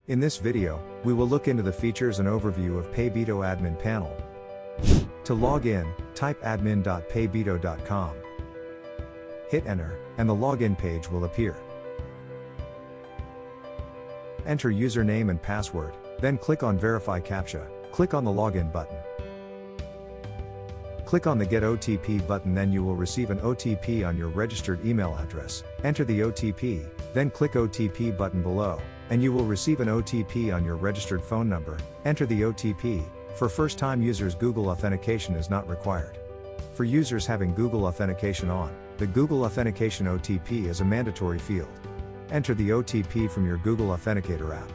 In this video, we will look into the features and overview of PayBito admin panel. To log in, type admin.paybito.com. Hit enter, and the login page will appear. Enter username and password, then click on Verify CAPTCHA, click on the Login button. Click on the Get OTP button, then you will receive an OTP on your registered email address. Enter the OTP, then click OTP button below, and you will receive an OTP on your registered phone number. Enter the OTP. For first-time users, Google authentication is not required. For users having Google authentication on, the Google authentication OTP is a mandatory field. Enter the OTP from your Google Authenticator app.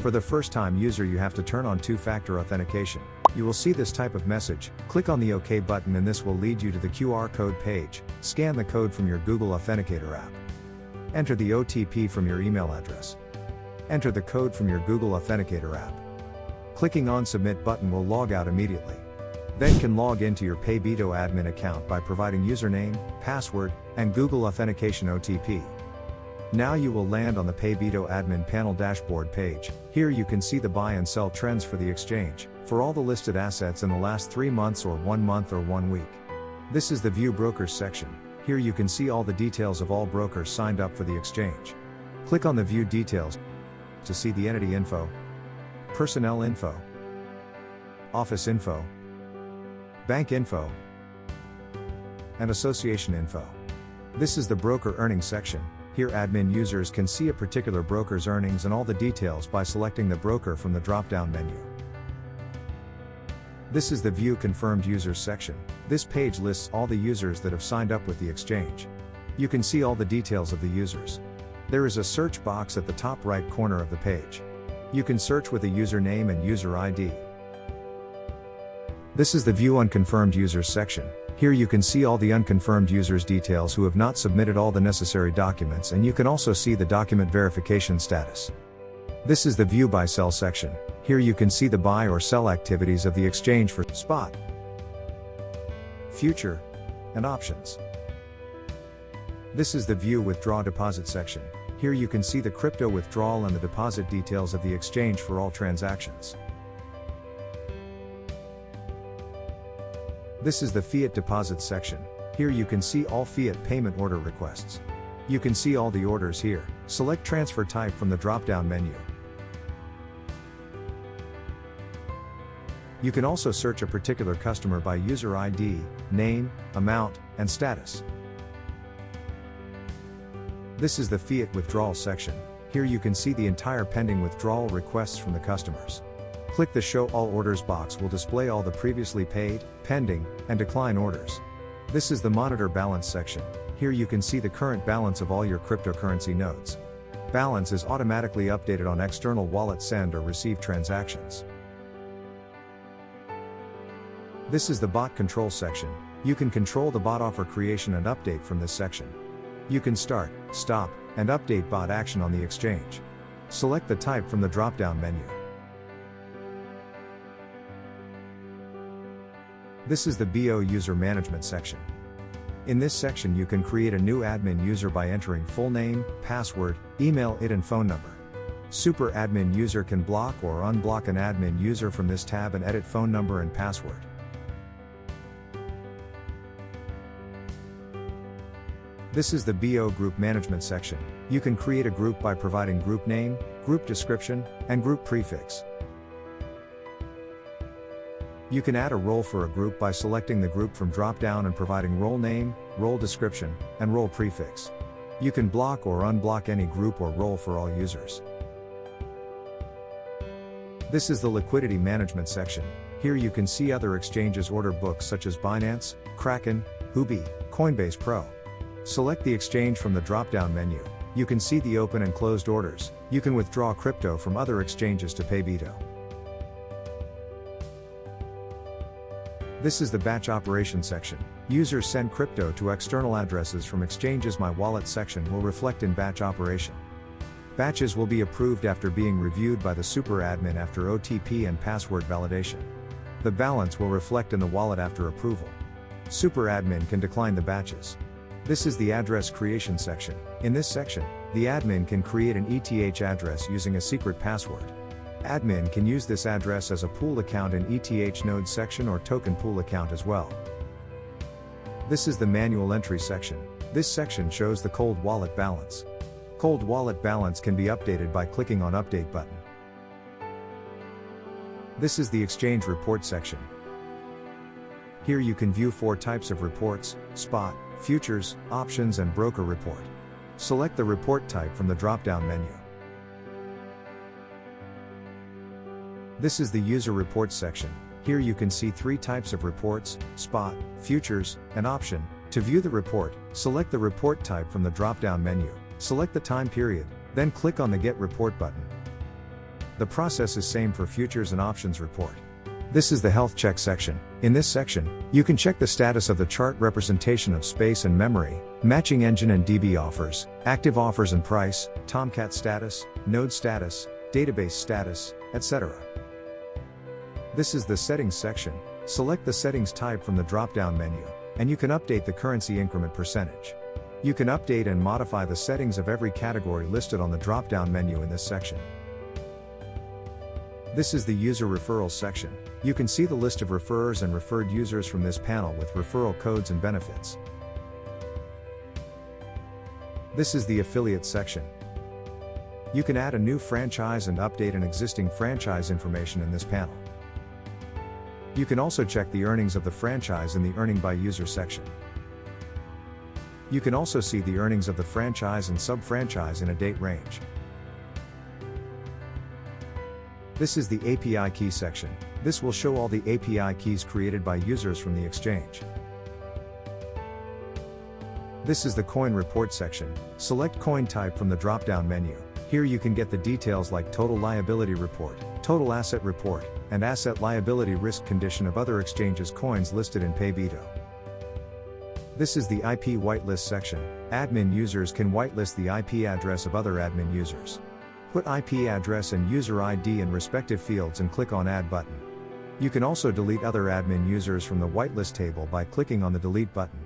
For the first-time user, you have to turn on two-factor authentication. You will see this type of message. Click on the OK button and this will lead you to the QR code page. Scan the code from your Google Authenticator app. Enter the OTP from your email address. Enter the code from your Google Authenticator app. Clicking on Submit button will log out immediately. Then can log into your PayBito admin account by providing username, password, and Google Authentication OTP. Now you will land on the PayBito admin panel dashboard page. Here you can see the buy and sell trends for the exchange, for all the listed assets in the last 3 months or 1 month or 1 week. This is the View Brokers section. Here you can see all the details of all brokers signed up for the exchange. Click on the View Details to see the entity info, personnel info, office info, bank info, and association info. This is the broker earnings section. Here admin users can see a particular broker's earnings and all the details by selecting the broker from the drop-down menu. This is the View Confirmed Users section. This page lists all the users that have signed up with the exchange. You can see all the details of the users. There is a search box at the top right corner of the page. You can search with a username and user ID. This is the View Unconfirmed Users section. Here you can see all the unconfirmed users' details who have not submitted all the necessary documents, and you can also see the document verification status. This is the View Buy Sell section. Here you can see the buy or sell activities of the exchange for spot, future, and options. This is the View Withdraw Deposit section. Here you can see the crypto withdrawal and the deposit details of the exchange for all transactions. This is the Fiat Deposit section. Here you can see all fiat payment order requests. You can see all the orders here. Select Transfer Type from the drop-down menu. You can also search a particular customer by user ID, name, amount, and status. This is the Fiat Withdrawal section. Here you can see the entire pending withdrawal requests from the customers. Click the Show All Orders box will display all the previously paid, pending, and decline orders. This is the Monitor Balance section. Here you can see the current balance of all your cryptocurrency nodes. Balance is automatically updated on external wallet send or receive transactions. This is the Bot Control section. You can control the bot offer creation and update from this section. You can start, stop, and update bot action on the exchange. Select the type from the drop-down menu. This is the BO User Management section. In this section you can create a new admin user by entering full name, password, email ID and phone number. Super admin user can block or unblock an admin user from this tab and edit phone number and password. This is the BO Group Management section. You can create a group by providing group name, group description, and group prefix. You can add a role for a group by selecting the group from drop-down and providing role name, role description, and role prefix. You can block or unblock any group or role for all users. This is the Liquidity Management section. Here you can see other exchanges' order books such as Binance, Kraken, Huobi, Coinbase Pro. Select the exchange from the drop-down menu. You can see the open and closed orders. You can withdraw crypto from other exchanges to PayBito. This is the Batch Operation section. Users send crypto to external addresses from exchanges. My Wallet section will reflect in Batch Operation. Batches will be approved after being reviewed by the super admin after OTP and password validation. The balance will reflect in the wallet after approval. Super admin can decline the batches. This is the Address Creation section. In this section, the admin can create an ETH address using a secret password. Admin can use this address as a pool account in ETH node section or token pool account as well. This is the manual entry section. This section shows the cold wallet balance. Cold wallet balance can be updated by clicking on Update button. This is the exchange report section. Here you can view 4 types of reports: spot, futures, options and broker report. Select the report type from the drop-down menu. This is the user reports section. Here you can see 3 types of reports: spot, futures, and option. To view the report, select the report type from the drop-down menu. Select the time period, then click on the Get Report button. The process is same for futures and options report. This is the health check section. In this section, you can check the status of the chart representation of space and memory, matching engine and DB offers, active offers and price, Tomcat status, node status, database status, etc. This is the settings section. Select the settings type from the drop-down menu, and you can update the currency increment percentage. You can update and modify the settings of every category listed on the drop-down menu in this section. This is the user referrals section. You can see the list of referrers and referred users from this panel with referral codes and benefits. This is the affiliate section. You can add a new franchise and update an existing franchise information in this panel. You can also check the earnings of the franchise in the Earning by User section. You can also see the earnings of the franchise and sub-franchise in a date range. This is the API key section. This will show all the API keys created by users from the exchange. This is the coin report section. Select coin type from the drop-down menu. Here you can get the details like total liability report, total asset report, and asset liability risk condition of other exchanges' coins listed in PayBito. This is the IP whitelist section. Admin users can whitelist the IP address of other admin users. Put IP address and user ID in respective fields and click on Add button. You can also delete other admin users from the whitelist table by clicking on the Delete button.